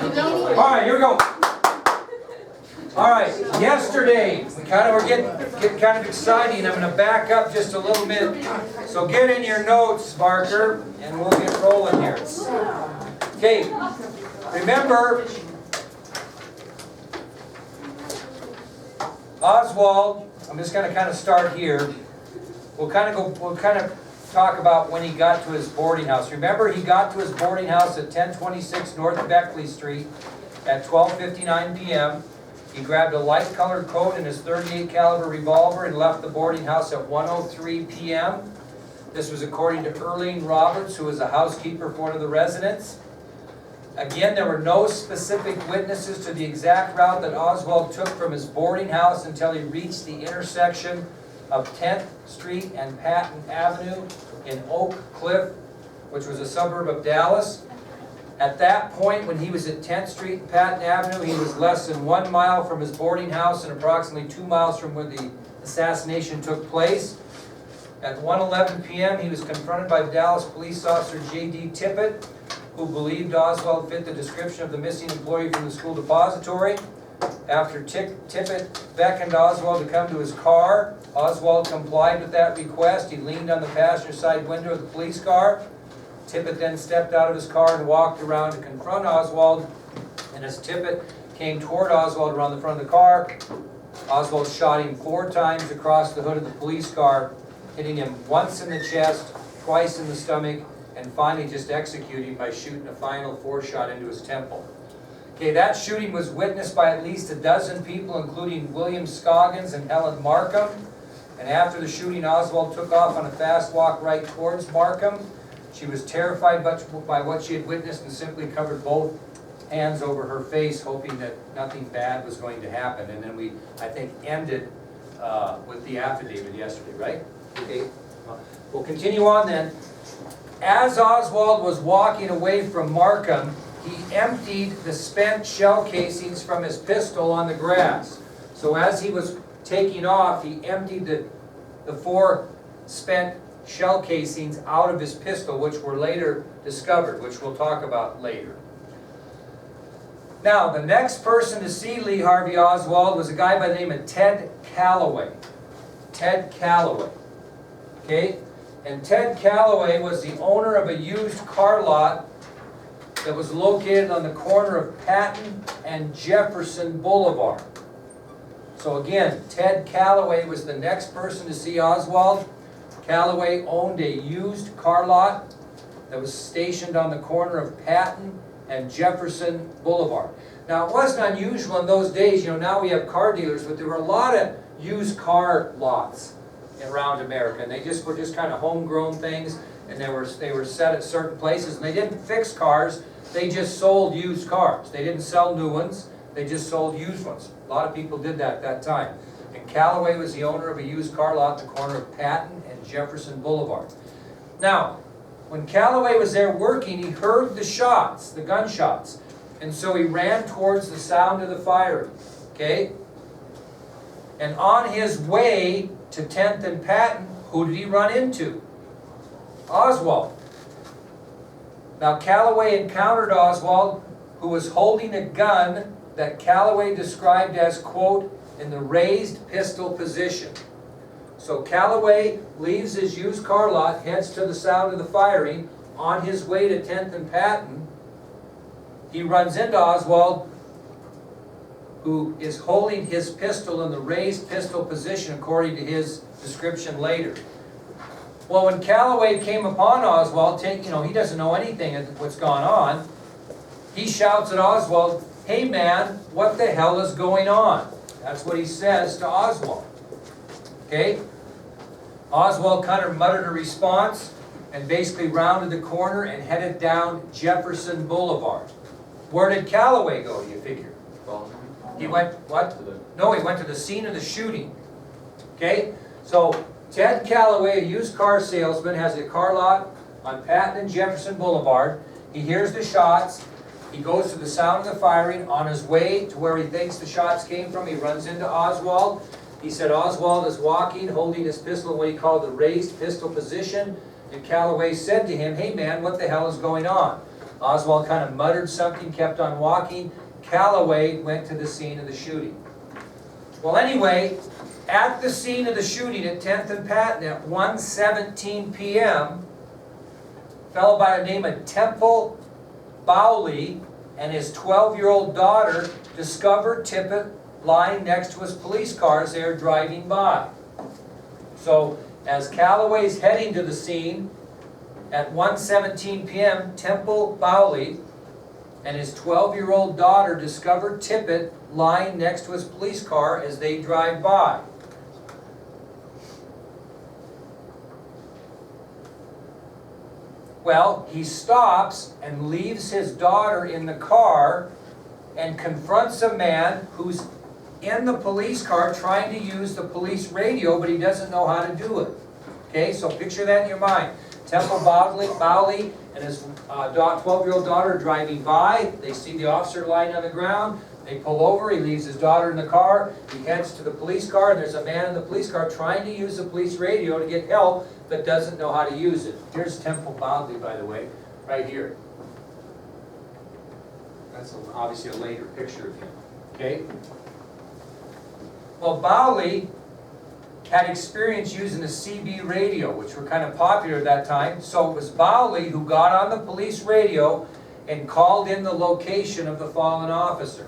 All right, here we go. All right, yesterday, we were getting kind of exciting. I'm going to back up just a little bit. So get in your notes marker, and we'll get rolling here. Okay, remember, Oswald, I'm just going to kind of start here. We'll kind of talk about when he got to his boarding house. Remember, he got to his boarding house at 1026 North Beckley Street at 12:59 p.m. He grabbed a light-colored coat and his .38 caliber revolver and left the boarding house at 1:03 p.m. This was according to Earlene Roberts, who was a housekeeper for one of the residents. Again, there were no specific witnesses to the exact route that Oswald took from his boarding house until he reached the intersection of 10th Street and Patton Avenue in Oak Cliff, which was a suburb of Dallas. At that point, when he was at 10th Street and Patton Avenue, he was less than 1 mile from his boarding house and approximately 2 miles from where the assassination took place. At 1:11 p.m., he was confronted by Dallas police officer J.D. Tippett, who believed Oswald fit the description of the missing employee from the school depository. After Tippett beckoned Oswald to come to his car, Oswald complied with that request. He leaned on the passenger side window of the police car. Tippett then stepped out of his car and walked around to confront Oswald. And as Tippett came toward Oswald around the front of the car, Oswald shot him 4 times across the hood of the police car, hitting him once in the chest, twice in the stomach, and finally just executing him by shooting a final 4-shot into his temple. Okay, that shooting was witnessed by at least a dozen people, including William Scoggins and Helen Markham. And after the shooting, Oswald took off on a fast walk right towards Markham. She was terrified by what she had witnessed and simply covered both hands over her face, hoping that nothing bad was going to happen. And then we, I think, ended with the affidavit yesterday, right? Okay, we'll continue on then. As Oswald was walking away from Markham, he emptied the spent shell casings from his pistol on the grass. So as he was taking off, he emptied the 4 spent shell casings out of his pistol, which were later discovered, which we'll talk about later. Now, the next person to see Lee Harvey Oswald was a guy by the name of Ted Calloway. Ted Calloway. Okay? And Ted Calloway was the owner of a used car lot that was located on the corner of Patton and Jefferson Boulevard. So again, Ted Calloway was the next person to see Oswald. Calloway owned a used car lot that was stationed on the corner of Patton and Jefferson Boulevard. Now, it wasn't unusual in those days, now we have car dealers, but there were a lot of used car lots around America, and they were just kind of homegrown things, and they were set at certain places, and they didn't fix cars, they just sold used cars. They didn't sell new ones, they just sold used ones. A lot of people did that at that time. And Calloway was the owner of a used car lot at the corner of Patton and Jefferson Boulevard. Now, when Calloway was there working, he heard the shots, the gunshots, and so he ran towards the sound of the firing, okay? And on his way to 10th and Patton, who did he run into? Oswald. Now, Calloway encountered Oswald, who was holding a gun that Calloway described as, quote, in the raised pistol position. So Calloway leaves his used car lot, heads to the sound of the firing. On his way to 10th and Patton, he runs into Oswald, who is holding his pistol in the raised pistol position, according to his description later. Well, when Calloway came upon Oswald, he doesn't know anything of what's gone on. He shouts at Oswald, "Hey man, what the hell is going on?" That's what he says to Oswald. Okay? Oswald kind of muttered a response and basically rounded the corner and headed down Jefferson Boulevard. Where did Calloway go, do you figure? He went, what? No, he went to the scene of the shooting. Okay? So, Ted Calloway, a used car salesman, has a car lot on Patton and Jefferson Boulevard. He hears the shots. He goes to the sound of the firing. On his way to where he thinks the shots came from, he runs into Oswald. He said Oswald is walking, holding his pistol in what he called the raised pistol position. And Calloway said to him, "Hey man, what the hell is going on?" Oswald kind of muttered something, kept on walking. Calloway went to the scene of the shooting. Well, anyway, at the scene of the shooting at 10th and Patton at 1:17 p.m., a fellow by the name of Temple Bowley and his 12-year-old daughter discovered Tippett lying next to his police car as they were driving by. So, as Calloway's heading to the scene at 1:17 p.m., Temple Bowley and his 12-year-old daughter discovered Tippett lying next to his police car as they drive by. Well, he stops and leaves his daughter in the car and confronts a man who's in the police car trying to use the police radio, but he doesn't know how to do it. Okay, so picture that in your mind. Temple Bowley and his 12-year-old daughter driving by. They see the officer lying on the ground. They pull over. He leaves his daughter in the car. He heads to the police car, and there's a man in the police car trying to use the police radio to get help, but doesn't know how to use it. Here's Temple Bowley, by the way, right here. That's obviously a later picture of him. Okay? Well, Bowley had experience using the CB radio, which were kind of popular at that time. So it was Bowley who got on the police radio and called in the location of the fallen officer.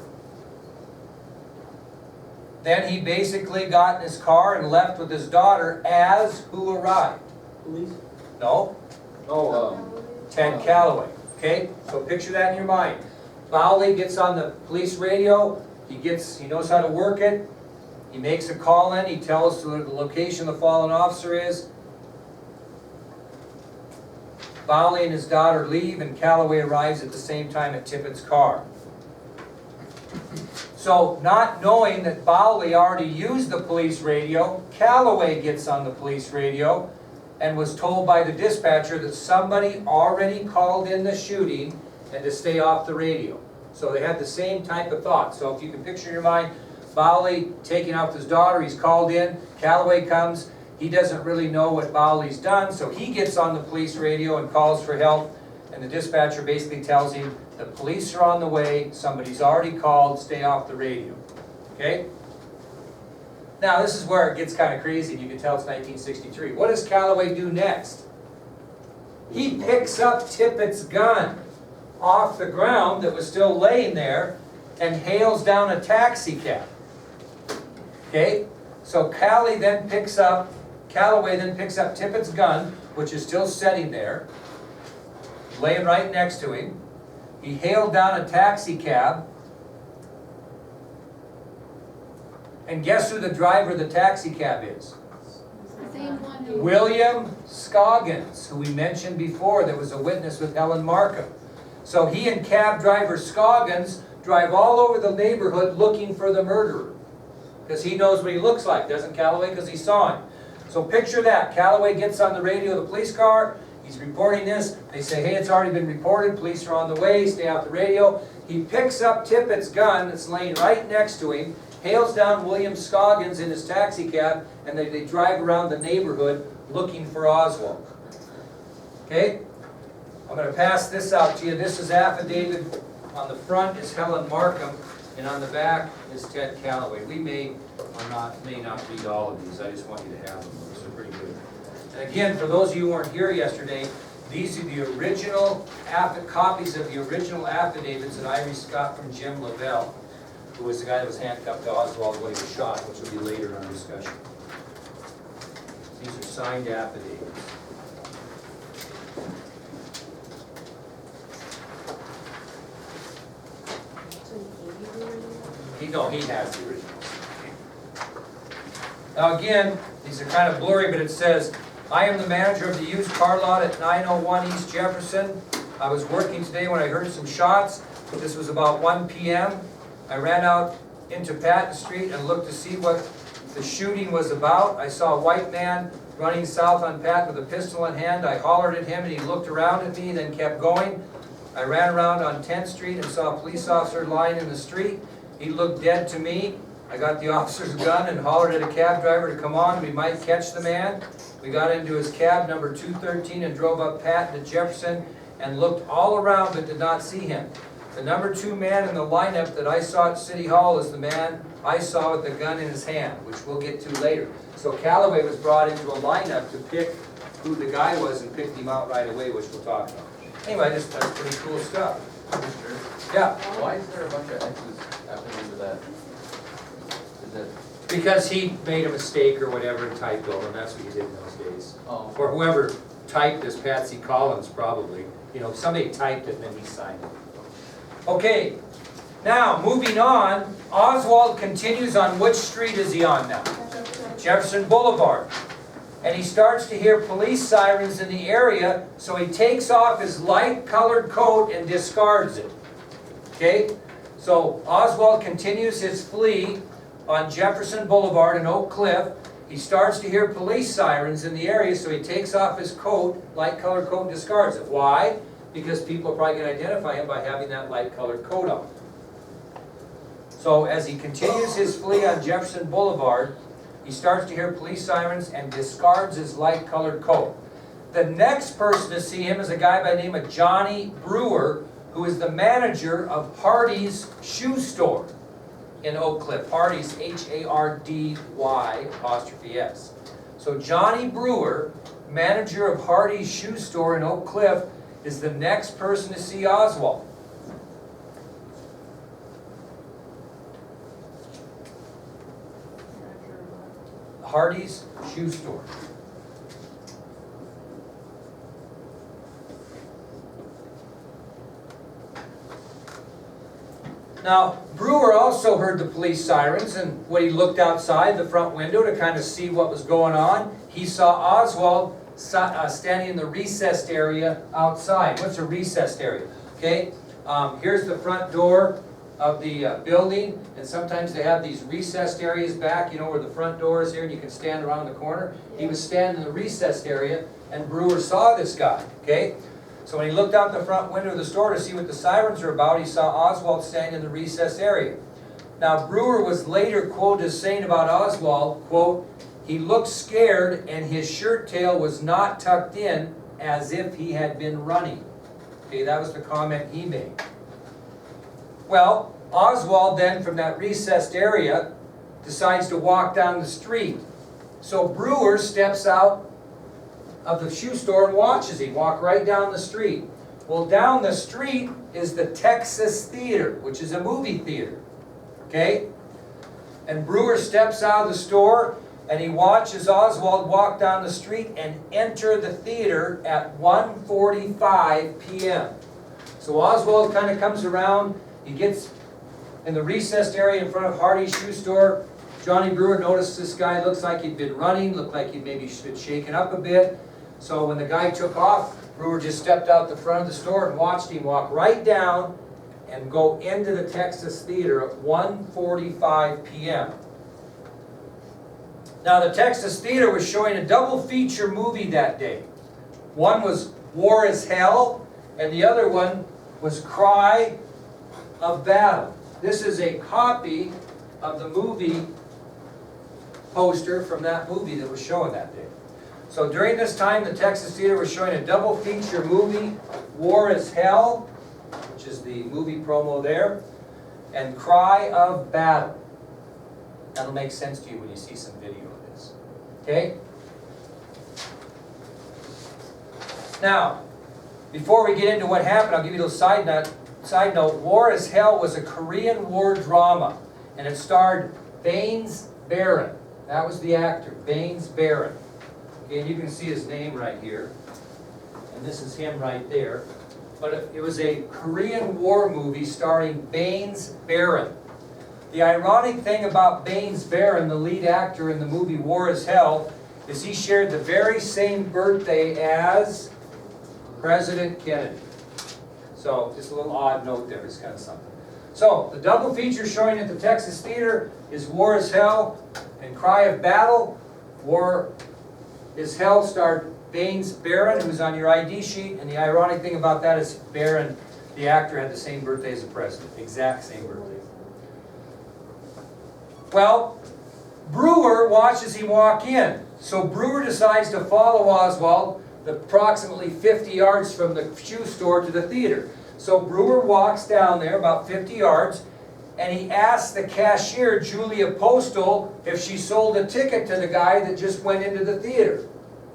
Then he basically got in his car and left with his daughter as who arrived? Police? No? Ted Calloway. Okay? So picture that in your mind. Bowley gets on the police radio. He knows how to work it. He makes a call in. He tells us where the location the fallen officer is. Bowley and his daughter leave, and Calloway arrives at the same time at Tippett's car. So, not knowing that Bowley already used the police radio, Calloway gets on the police radio and was told by the dispatcher that somebody already called in the shooting and to stay off the radio. So they had the same type of thought. So if you can picture in your mind, Bowley taking out his daughter, he's called in, Calloway comes, he doesn't really know what Bowley's done, so he gets on the police radio and calls for help, and the dispatcher basically tells him, the police are on the way, somebody's already called, stay off the radio. Okay? Now this is where it gets kind of crazy, and you can tell it's 1963. What does Calloway do next? He picks up Tippett's gun off the ground that was still laying there and hails down a taxi cab. Okay? So Calloway then picks up Tippett's gun, which is still sitting there, laying right next to him. He hailed down a taxi cab. And guess who the driver of the taxi cab is? William Scoggins, who we mentioned before, that was a witness with Helen Markham. So he and cab driver Scoggins drive all over the neighborhood looking for the murderer. Because he knows what he looks like, doesn't Calloway? Because he saw him. So picture that. Calloway gets on the radio of the police car. He's reporting this. They say, hey, it's already been reported. Police are on the way. Stay off the radio. He picks up Tippett's gun that's laying right next to him, hails down William Scoggins in his taxi cab, and they drive around the neighborhood looking for Oswald. Okay? I'm going to pass this out to you. This is affidavit. On the front is Helen Markham, and on the back is Ted Calloway. We may not read all of these. I just want you to have them. These are pretty good. And again, for those of you who weren't here yesterday, these are the original copies of the original affidavits that Iris got from Jim Lavelle, who was the guy that was handcuffed to Oswald when he was shot, which will be later in our discussion. These are signed affidavits. He has the originals. Now again, these are kind of blurry, but it says, I am the manager of the used car lot at 901 East Jefferson. I was working today when I heard some shots. This was about 1 p.m. I ran out into Patton Street and looked to see what the shooting was about. I saw a white man running south on Patton with a pistol in hand. I hollered at him and he looked around at me, then kept going. I ran around on 10th Street and saw a police officer lying in the street. He looked dead to me. I got the officer's gun and hollered at a cab driver to come on. We might catch the man. We got into his cab, number 213, and drove up Patton to Jefferson and looked all around but did not see him. The number 2 man in the lineup that I saw at City Hall is the man I saw with the gun in his hand, which we'll get to later. So Calloway was brought into a lineup to pick who the guy was and picked him out right away, which we'll talk about. Anyway, that's pretty cool stuff. Yeah. Why is there a bunch of X's after to that? Is it? Because he made a mistake or whatever and typed over, and that's what you did in those days. Oh. Or whoever typed this, Patsy Collins probably. You know, somebody typed it and then he signed it. Okay, now moving on, Oswald continues on which street is he on now? Jefferson Boulevard. And he starts to hear police sirens in the area, so he takes off his light colored coat and discards it. Okay, so Oswald continues his flee on Jefferson Boulevard in Oak Cliff. He starts to hear police sirens in the area, so he takes off his coat, light colored coat, and discards it. Why? Because people are probably going to identify him by having that light colored coat on. So as he continues his flee on Jefferson Boulevard, he starts to hear police sirens and discards his light colored coat. The next person to see him is a guy by the name of Johnny Brewer, who is the manager of Hardy's shoe store in Oak Cliff. Hardy's, H-A-R-D-Y''S. So Johnny Brewer, manager of Hardy's shoe store in Oak Cliff, is the next person to see Oswald. Hardy's shoe store. Now, Brewer also heard the police sirens, and when he looked outside the front window to kind of see what was going on, he saw Oswald standing in the recessed area outside. What's a recessed area? Okay, here's the front door of the building, and sometimes they have these recessed areas back, you know, where the front door is here and you can stand around the corner. He was standing in the recessed area, and Brewer saw this guy, okay? So when he looked out the front window of the store to see what the sirens were about, he saw Oswald standing in the recessed area. Now, Brewer was later quoted as saying about Oswald, quote, "He looked scared and his shirt tail was not tucked in as if he had been running." Okay, that was the comment he made. Well, Oswald then, from that recessed area, decides to walk down the street. So Brewer steps out of the shoe store and watches him walk right down the street. Well, down the street is the Texas Theater, which is a movie theater. Okay? And Brewer steps out of the store and he watches Oswald walk down the street and enter the theater at 1:45 p.m. So Oswald kind of comes around. He gets in the recessed area in front of Hardy's shoe store. Johnny Brewer noticed this guy looks like he'd been running, looked like he'd maybe been shaken up a bit. So when the guy took off, Brewer just stepped out the front of the store and watched him walk right down and go into the Texas Theater at 1:45 p.m. Now the Texas Theater was showing a double feature movie that day. One was War is Hell, and the other one was Cry of Battle. This is a copy of the movie poster from that movie that was shown that day. So during this time, the Texas Theater was showing a double feature movie, War is Hell, which is the movie promo there, and Cry of Battle. That'll make sense to you when you see some video of this. Okay? Now, before we get into what happened, I'll give you a little side note. War is Hell was a Korean War drama, and it starred Baines Barron. That was the actor, Baines Barron. Okay, and you can see his name right here. And this is him right there. But it was a Korean War movie starring Baines Barron. The ironic thing about Baines Barron, the lead actor in the movie War is Hell, is he shared the very same birthday as President Kennedy. So, just a little odd note there, it's kind of something. So, the double feature showing at the Texas Theater is War is Hell and Cry of Battle. War is Hell starred Baines Barron, who's on your ID sheet, and the ironic thing about that is Barron, the actor, had the same birthday as the president. Exact same birthday. Well, Brewer watches him walk in. So Brewer decides to follow Oswald, approximately 50 yards from the shoe store to the theater. So Brewer walks down there about 50 yards, and he asks the cashier, Julia Postal, if she sold a ticket to the guy that just went into the theater.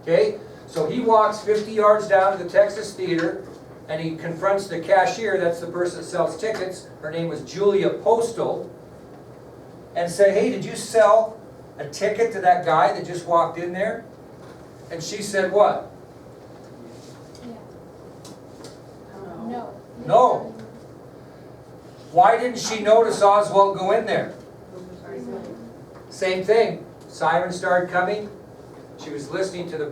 Okay? So he walks 50 yards down to the Texas Theater, and he confronts the cashier, that's the person that sells tickets, her name was Julia Postal, and say, hey, did you sell a ticket to that guy that just walked in there? And she said what? No. No. Why didn't she notice Oswald go in there? Same thing. Sirens started coming. She was listening to the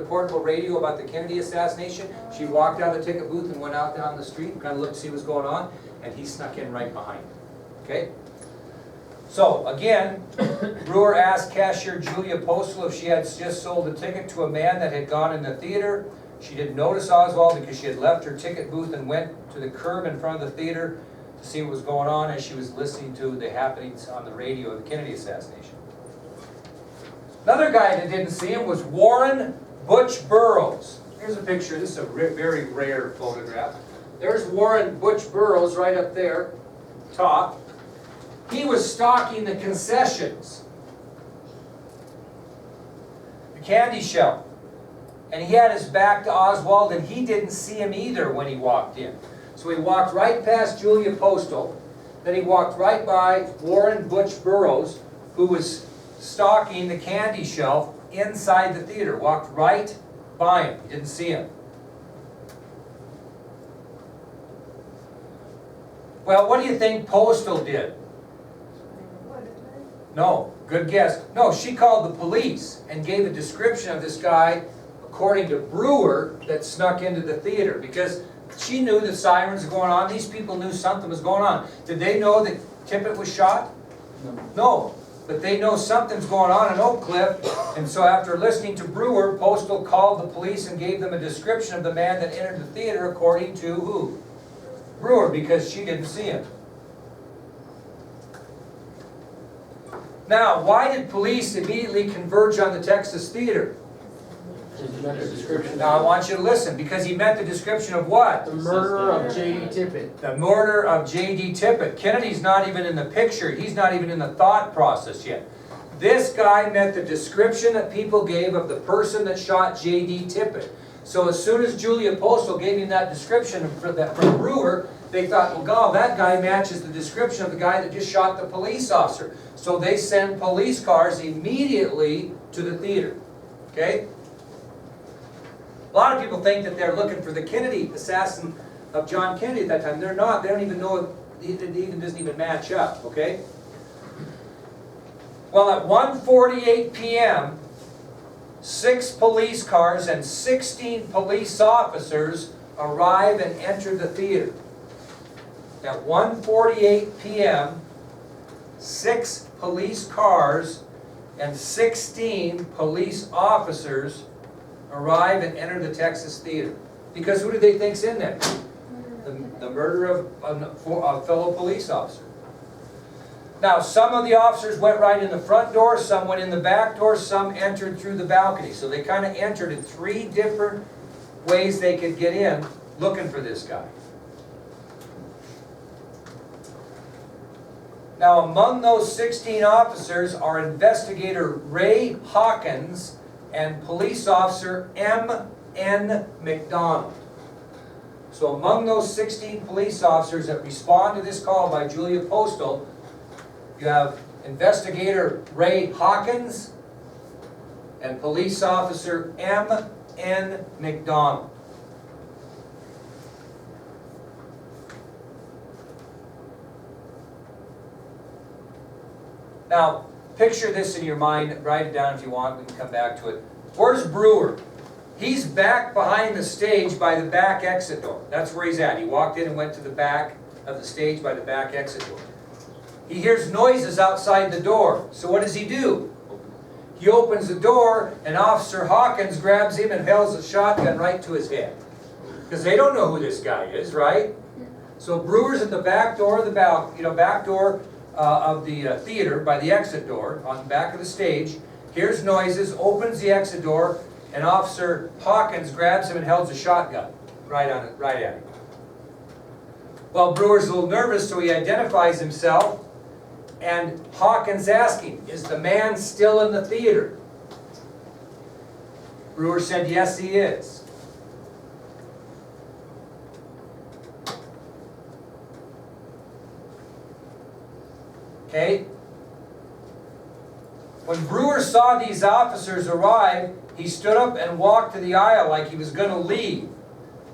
portable radio about the Kennedy assassination. She walked out of the ticket booth and went out down the street and kind of looked to see what's going on, and he snuck in right behind her. Okay? So, again, Brewer asked cashier Julia Postal if she had just sold a ticket to a man that had gone in the theater. She didn't notice Oswald because she had left her ticket booth and went to the curb in front of the theater to see what was going on as she was listening to the happenings on the radio of the Kennedy assassination. Another guy that didn't see him was Warren Butch Burroughs. Here's a picture. This is a very rare photograph. There's Warren Butch Burroughs right up there, top. He was stalking the concessions, the candy shop. And he had his back to Oswald, and he didn't see him either when he walked in. So he walked right past Julia Postal, then he walked right by Warren Butch Burroughs, who was stalking the candy shelf inside the theater. Walked right by him. He didn't see him. Well, what do you think Postal did? No, good guess. No, she called the police and gave a description of this guy, according to Brewer, that snuck into the theater, because she knew the sirens were going on. These people knew something was going on. Did they know that Tippett was shot? No. But they know something's going on in Oak Cliff, and so after listening to Brewer, Postal called the police and gave them a description of the man that entered the theater according to who? Brewer, because she didn't see him. Now, why did police immediately converge on the Texas Theater? Now I want you to listen, because he meant the description of what? The murder of J.D. Tippett. The murder of J.D. Tippett. Kennedy's not even in the picture. He's not even in the thought process yet. This guy meant the description that people gave of the person that shot J.D. Tippett. So as soon as Julia Postal gave him that description from Brewer, they thought, well, God, that guy matches the description of the guy that just shot the police officer. So they send police cars immediately to the theater. Okay? A lot of people think that they're looking for the Kennedy, assassin of John Kennedy at that time. They're not. They don't even know, it even doesn't even match up, okay? Well, at 1:48 p.m., 6 police cars and 16 police officers arrive and enter the theater. At 1:48 p.m., 6 police cars and 16 police officers arrive and enter the Texas Theater. Because who do they think's in there? The murder of a fellow police officer. Now, some of the officers went right in the front door, some went in the back door, some entered through the balcony. So they kind of entered in 3 different ways they could get in looking for this guy. Now, among those 16 officers are investigator Ray Hawkins and police officer M.N. McDonald. So among those 16 police officers that respond to this call by Julia Postal, you have investigator Ray Hawkins and police officer M.N. McDonald. Now, picture this in your mind, write it down if you want, we can come back to it. Where's Brewer? He's back behind the stage by the back exit door. That's where he's at. He walked in and went to the back of the stage by the back exit door. He hears noises outside the door. So what does he do? He opens the door, and Officer Hawkins grabs him and held a shotgun right to his head. Because they don't know who this guy is, right? So Brewer's at the back door of the back door of the theater by the exit door on the back of the stage. Hears noises, opens the exit door, and Officer Hawkins grabs him and holds a shotgun right at him. Well, Brewer's a little nervous, so he identifies himself, and Hawkins asks him, "Is the man still in the theater?" Brewer said, "Yes, he is." Okay? When Brewer saw these officers arrive, he stood up and walked to the aisle like he was going to leave.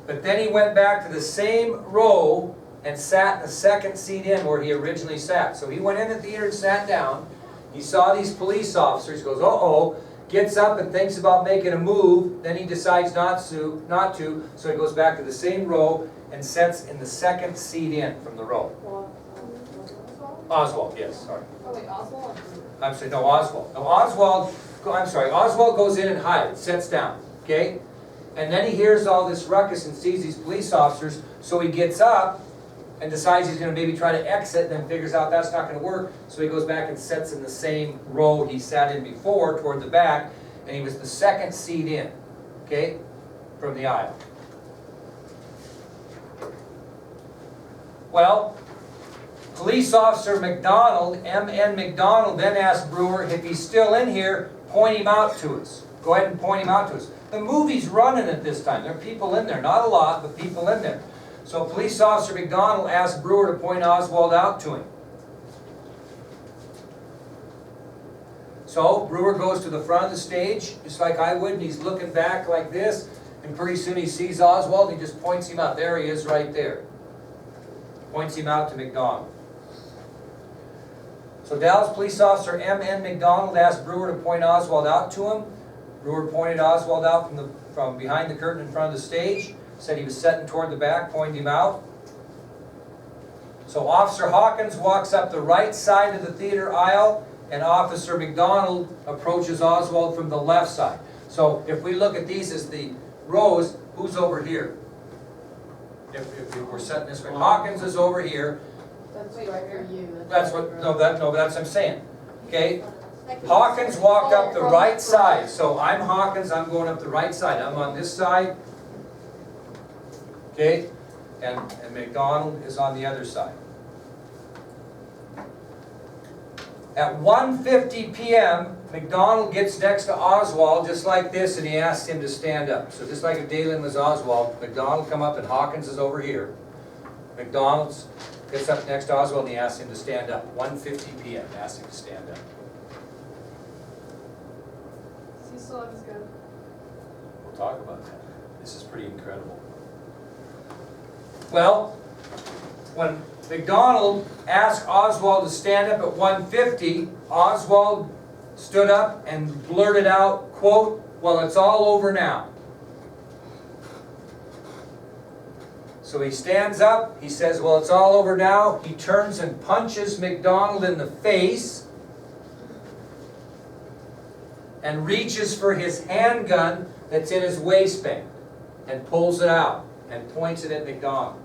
But then he went back to the same row and sat in the second seat in where he originally sat. So he went in the theater and sat down. He saw these police officers, goes, "Uh-oh," gets up and thinks about making a move. Then he decides not to, so he goes back to the same row and sits in the second seat in from the row. Oswald, yes, sorry. Oh wait, Oswald? I'm sorry, no, Oswald. No, Oswald goes in and hides, sits down, okay? And then he hears all this ruckus and sees these police officers, so he gets up and decides he's going to maybe try to exit, and then figures out that's not going to work, so he goes back and sits in the same row he sat in before, toward the back, and he was the second seat in, okay, from the aisle. Well, Police Officer McDonald, M.N. McDonald, then asked Brewer if he's still in here, point him out to us. Go ahead and point him out to us. The movie's running at this time. There are people in there. Not a lot, but people in there. So Police Officer McDonald asked Brewer to point Oswald out to him. So Brewer goes to the front of the stage, just like I would, and he's looking back like this, and pretty soon he sees Oswald, and he just points him out. There he is right there. Points him out to McDonald. So Dallas Police Officer M.N. McDonald asked Brewer to point Oswald out to him. Brewer pointed Oswald out from behind the curtain in front of the stage. Said he was sitting toward the back, pointed him out. So Officer Hawkins walks up the right side of the theater aisle, and Officer McDonald approaches Oswald from the left side. So if we look at these as the rows, who's over here? If we're setting this way, Hawkins is over here. That's right for you. That's what, no, that's what I'm saying. Okay? Hawkins walked up the right side. So I'm Hawkins, I'm going up the right side. I'm on this side. Okay? And McDonald is on the other side. At 1:50 p.m., McDonald gets next to Oswald just like this, and he asks him to stand up. So just like if Dalen was Oswald, McDonald come up and Hawkins is over here. McDonald gets up next to Oswald and he asks him to stand up. 1:50 p.m. asks him to stand up. He still have his gun. We'll talk about that. This is pretty incredible. Well, when McDonald asked Oswald to stand up at 1:50, Oswald stood up and blurted out, quote, "Well, it's all over now." So he stands up, he says, "Well, it's all over now." He turns and punches McDonald in the face and reaches for his handgun that's in his waistband and pulls it out and points it at McDonald.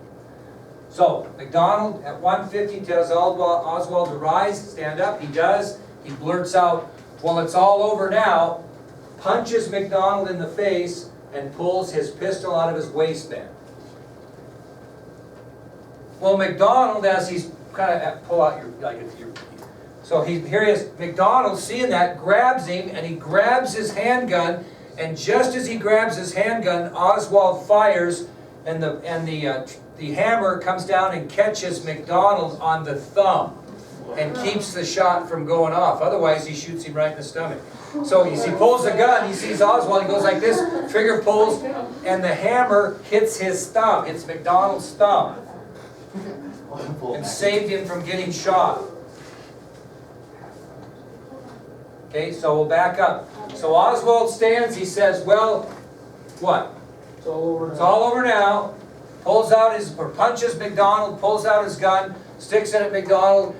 So McDonald at 1:50 tells Oswald to rise, stand up. He does. He blurts out, "Well, it's all over now," punches McDonald in the face, and pulls his pistol out of his waistband. Well, McDonald, as he's kind of pull out your so here he is. McDonald, seeing that, grabs him, and he grabs his handgun. And just as he grabs his handgun, Oswald fires, and the hammer comes down and catches McDonald on the thumb and keeps the shot from going off. Otherwise, he shoots him right in the stomach. So as he pulls the gun, he sees Oswald, he goes like this, trigger pulls, and the hammer hits his thumb. It's McDonald's thumb. And saved him from getting shot. Okay, so we'll back up. So Oswald stands, he says, "Well, what? It's all over now. It's all over now." Pulls out punches McDonald, pulls out his gun, sticks it at McDonald,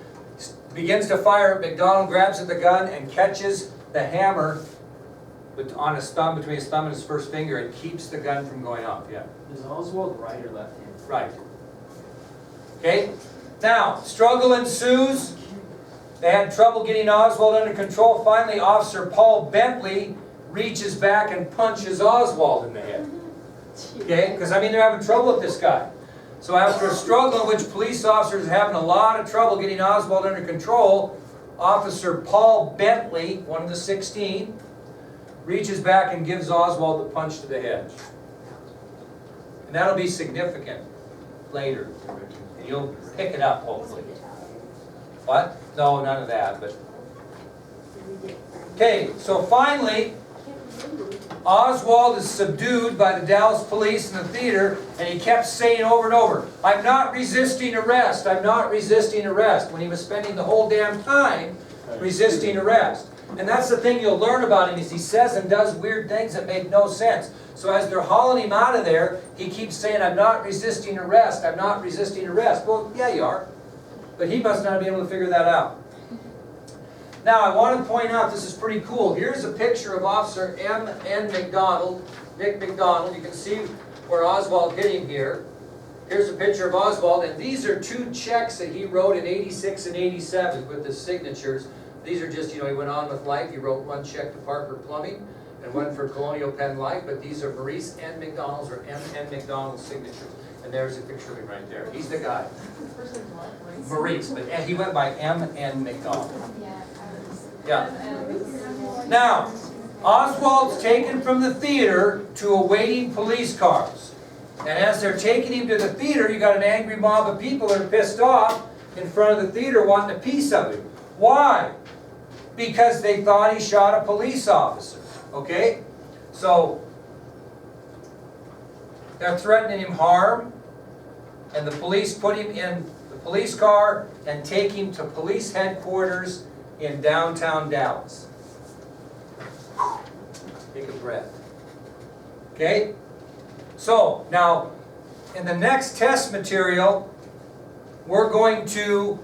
begins to fire at McDonald, grabs at the gun and catches the hammer on his thumb, between his thumb and his first finger, and keeps the gun from going off. Yeah. Is Oswald right or left hand? Right. Okay? Now, struggle ensues. They had trouble getting Oswald under control. Finally, Officer Paul Bentley reaches back and punches Oswald in the head. Okay, because I mean they're having trouble with this guy. So after a struggle in which police officers are having a lot of trouble getting Oswald under control, Officer Paul Bentley, one of the 16, reaches back and gives Oswald the punch to the head. And that'll be significant later. And you'll pick it up hopefully. What? No, none of that, but. Okay, so finally, Oswald is subdued by the Dallas police in the theater, and he kept saying over and over, "I'm not resisting arrest, I'm not resisting arrest," when he was spending the whole damn time resisting arrest. And that's the thing you'll learn about him, is he says and does weird things that make no sense. So as they're hauling him out of there, he keeps saying, "I'm not resisting arrest, I'm not resisting arrest." Well, yeah, you are. But he must not be able to figure that out. Now, I want to point out, this is pretty cool. Here's a picture of Officer M.N. McDonald, Nick McDonald. You can see where Oswald hit him here. Here's a picture of Oswald, and these are two checks that he wrote in 86 and 87 with his signatures. These are just, he went on with life. He wrote one check to Parker Plumbing and one for Colonial Penn Life, but these are Maurice N. McDonald's or M.N. McDonald's signatures. And there's a picture of him right there. He's the guy. Maurice, but he went by M.N. McDonald. Yeah. Now, Oswald's taken from the theater to awaiting police cars. And as they're taking him to the theater, you got an angry mob of people that are pissed off in front of the theater wanting a piece of him. Why? Because they thought he shot a police officer. Okay? So, they're threatening him harm, and the police put him in the police car and take him to police headquarters in downtown Dallas. Take a breath. Okay? So, now, in the next test material, we're going to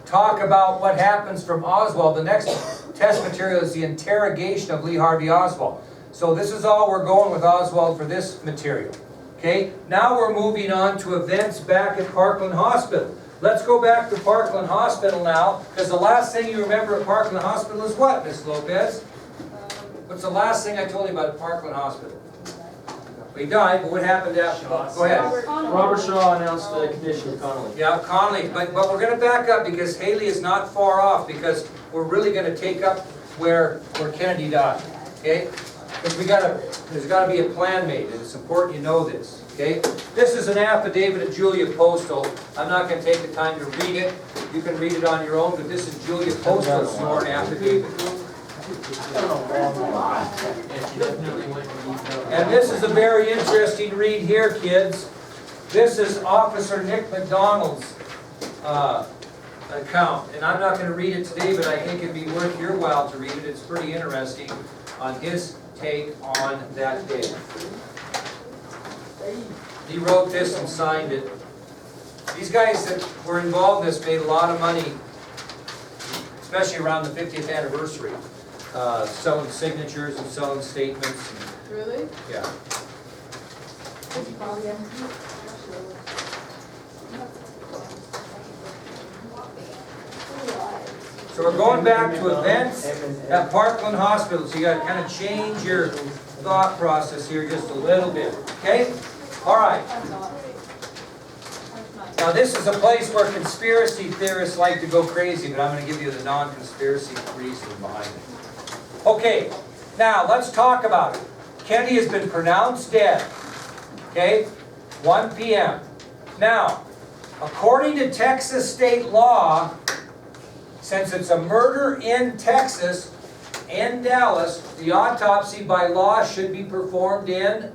talk about what happens from Oswald. The next test material is the interrogation of Lee Harvey Oswald. So this is all we're going with Oswald for this material. Okay? Now we're moving on to events back at Parkland Hospital. Let's go back to Parkland Hospital now, because the last thing you remember at Parkland Hospital is what, Miss Lopez? What's the last thing I told you about at Parkland Hospital? He died, but what happened after? Go ahead. Robert Shaw announced the condition of Connolly. Yeah, Connolly, but we're going to back up because Haley is not far off, because we're really going to take up where Kennedy died, okay? Because there's got to be a plan made, and it's important you know this, okay? This is an affidavit of Julia Postal. I'm not going to take the time to read it. You can read it on your own, but this is Julia Postal's sworn affidavit. And this is a very interesting read here, kids. This is Officer Nick McDonald's account. And I'm not going to read it today, but I think it'd be worth your while to read it. It's pretty interesting on his take on that day. He wrote this and signed it. These guys that were involved in this made a lot of money, especially around the 50th anniversary. Selling signatures and selling statements. Really? Yeah. So we're going back to events at Parkland Hospital. So you got to kind of change your thought process here just a little bit. Okay? All right. Now this is a place where conspiracy theorists like to go crazy, but I'm going to give you the non-conspiracy reason behind it. Okay, now let's talk about it. Kennedy has been pronounced dead. Okay, 1 p.m. Now, according to Texas state law, since it's a murder in Texas, in Dallas, the autopsy by law should be performed in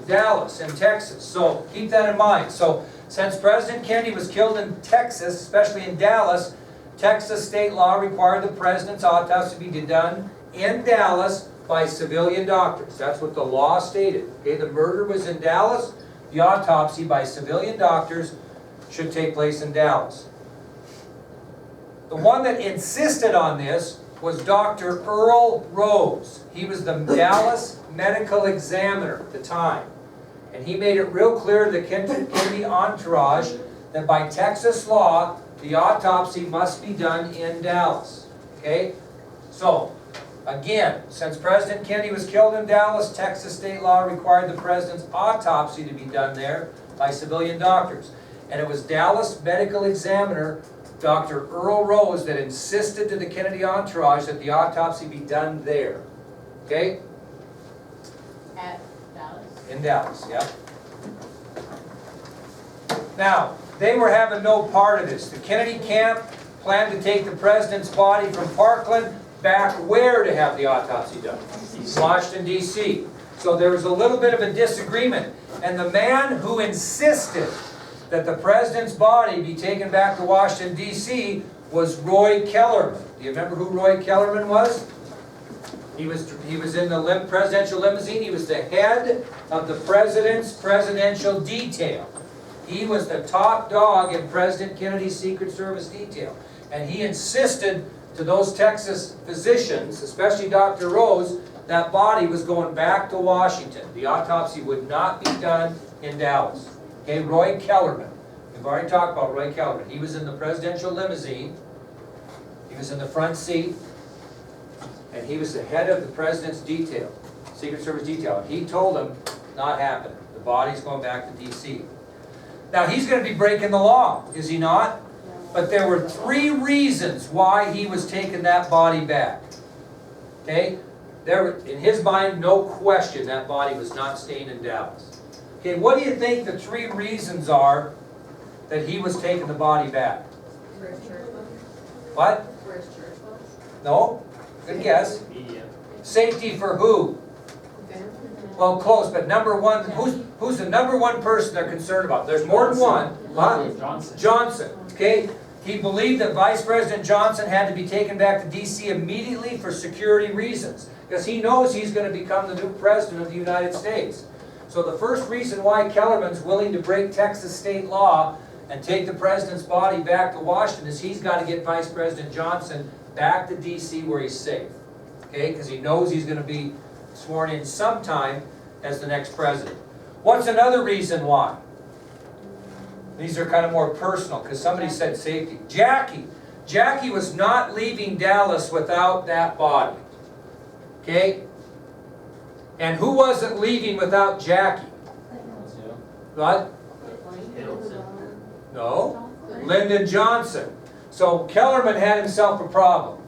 Dallas, in Texas. So keep that in mind. So since President Kennedy was killed in Texas, especially in Dallas, Texas state law required the president's autopsy to be done in Dallas by civilian doctors. That's what the law stated. Okay, the murder was in Dallas. The autopsy by civilian doctors should take place in Dallas. The one that insisted on this was Dr. Earl Rose. He was the Dallas medical examiner at the time. And he made it real clear to the Kennedy entourage that by Texas law, the autopsy must be done in Dallas. Okay? So, Again, since President Kennedy was killed in Dallas, Texas state law required the president's autopsy to be done there by civilian doctors. And it was Dallas medical examiner, Dr. Earl Rose, that insisted to the Kennedy entourage that the autopsy be done there. Okay? At Dallas. In Dallas, yeah. Now, they were having no part of this. The Kennedy camp planned to take the president's body from Parkland back where to have the autopsy done? Washington, D.C. So there was a little bit of a disagreement. And the man who insisted that the president's body be taken back to Washington, D.C. was Roy Kellerman. Do you remember who Roy Kellerman was? He was in the presidential limousine. He was the head of the president's presidential detail. He was the top dog in President Kennedy's Secret Service detail. And he insisted to those Texas physicians, especially Dr. Rose, that body was going back to Washington. The autopsy would not be done in Dallas. Okay, Roy Kellerman. We've already talked about Roy Kellerman. He was in the presidential limousine. He was in the front seat. And he was the head of the president's detail, Secret Service detail. He told them, not happening. The body's going back to D.C. Now, he's going to be breaking the law, is he not? But there were 3 reasons why he was taking that body back. Okay? In his mind, no question that body was not staying in Dallas. Okay, what do you think the 3 reasons are that he was taking the body back? For his church funds? What? For his church funds? No? Good guess. Media. Safety for who? Well, close, but number one, who's the number one person they're concerned about? There's more than one. What? Johnson. Johnson, okay? He believed that Vice President Johnson had to be taken back to D.C. immediately for security reasons, because he knows he's going to become the new president of the United States. So the first reason why Kellerman's willing to break Texas state law and take the president's body back to Washington is he's got to get Vice President Johnson back to D.C. where he's safe, okay? Because he knows he's going to be sworn in sometime as the next president. What's another reason why? These are kind of more personal, because somebody said safety. Jackie was not leaving Dallas without that body. Okay? And who wasn't leaving without Jackie? What? No? Lyndon Johnson. So Kellerman had himself a problem.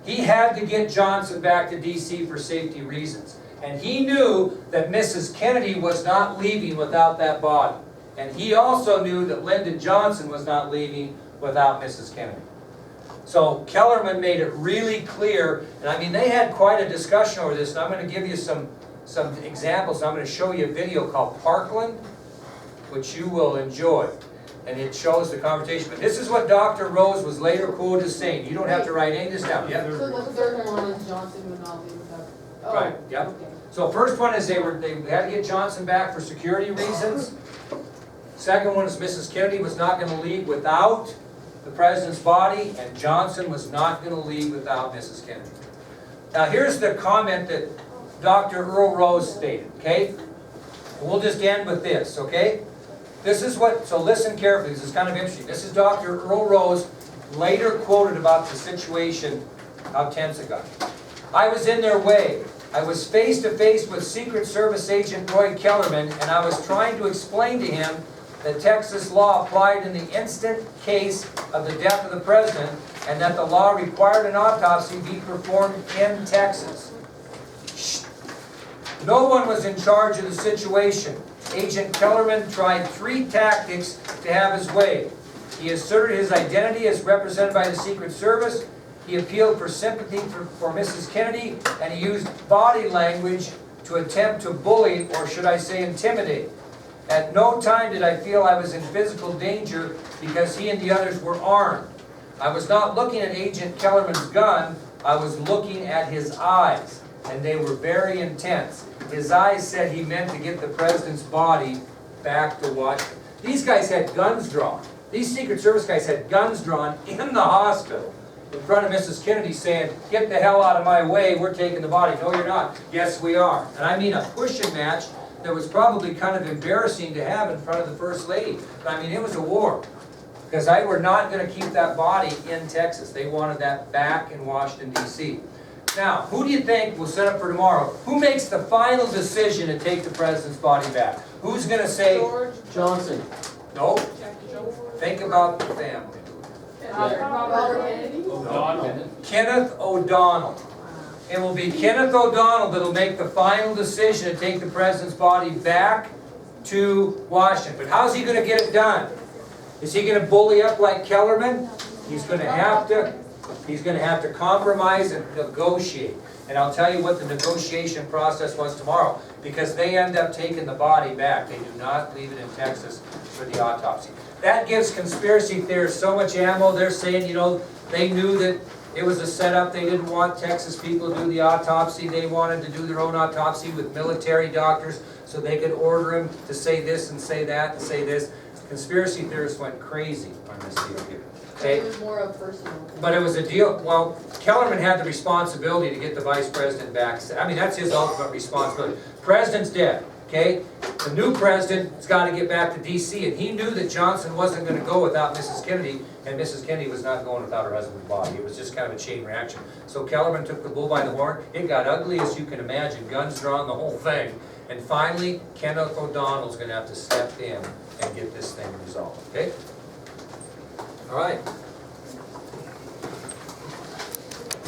He had to get Johnson back to D.C. for safety reasons. And he knew that Mrs. Kennedy was not leaving without that body. And he also knew that Lyndon Johnson was not leaving without Mrs. Kennedy. So Kellerman made it really clear, and I mean they had quite a discussion over this, and I'm going to give you some examples. I'm going to show you a video called Parkland, which you will enjoy. And it shows the conversation. But this is what Dr. Rose was later quoted as saying. You don't have to write any of this down. Yep. So the third one is Johnson would not be without. Oh, Right, yep. okay. So first one is they had to get Johnson back for security reasons. Second one is Mrs. Kennedy was not going to leave without the president's body, and Johnson was not going to leave without Mrs. Kennedy. Now here's the comment that Dr. Earl Rose stated, okay? And we'll just end with this, okay? This is what, so listen carefully, this is kind of interesting. This is Dr. Earl Rose later quoted about the situation, how tense it got. I was in their way. I was face to face with Secret Service agent Roy Kellerman, and I was trying to explain to him that Texas law applied in the instant case of the death of the president, and that the law required an autopsy be performed in Texas. Shh. No one was in charge of the situation. Agent Kellerman tried 3 tactics to have his way. He asserted his identity as represented by the Secret Service. He appealed for sympathy for Mrs. Kennedy, and he used body language to attempt to bully, or should I say intimidate. At no time did I feel I was in physical danger because he and the others were armed. I was not looking at Agent Kellerman's gun, I was looking at his eyes, and they were very intense. His eyes said he meant to get the president's body back to Washington. These guys had guns drawn. These Secret Service guys had guns drawn in the hospital in front of Mrs. Kennedy saying, get the hell out of my way, we're taking the body. No, you're not. Yes, we are. And I mean a pushing match that was probably kind of embarrassing to have in front of the First Lady. But I mean, it was a war. Because they were not going to keep that body in Texas. They wanted that back in Washington, D.C. Now, who do you think will set up for tomorrow? Who makes the final decision to take the president's body back? Who's gonna say, George. Johnson. no, George. think about the family. Robert Kennedy. Kenneth O'Donnell. It will be Kenneth O'Donnell that'll make the final decision to take the president's body back to Washington. But how's he gonna get it done? Is he gonna bully up like Kellerman? He's gonna have to compromise and negotiate. And I'll tell you what the negotiation process was tomorrow, because they end up taking the body back. They do not leave it in Texas for the autopsy. That gives conspiracy theorists so much ammo. They're saying, you know, they knew that it was a setup. They didn't want Texas people to do the autopsy. They wanted to do their own autopsy with military doctors so they could order him to say this and say that and say this. Conspiracy theorists went crazy on this deal here. Okay? It was more of personal. But it was a deal, well, Kellerman had the responsibility to get the vice president back. I mean, that's his ultimate responsibility. President's dead, okay? The new president's got to get back to DC, and he knew that Johnson wasn't going to go without Mrs. Kennedy, and Mrs. Kennedy was not going without her husband's body. It was just kind of a chain reaction. So Kellerman took the bull by the horn. It got ugly as you can imagine, guns drawn, the whole thing. And finally, Kenneth O'Donnell's going to have to step in and get this thing resolved, okay? All right.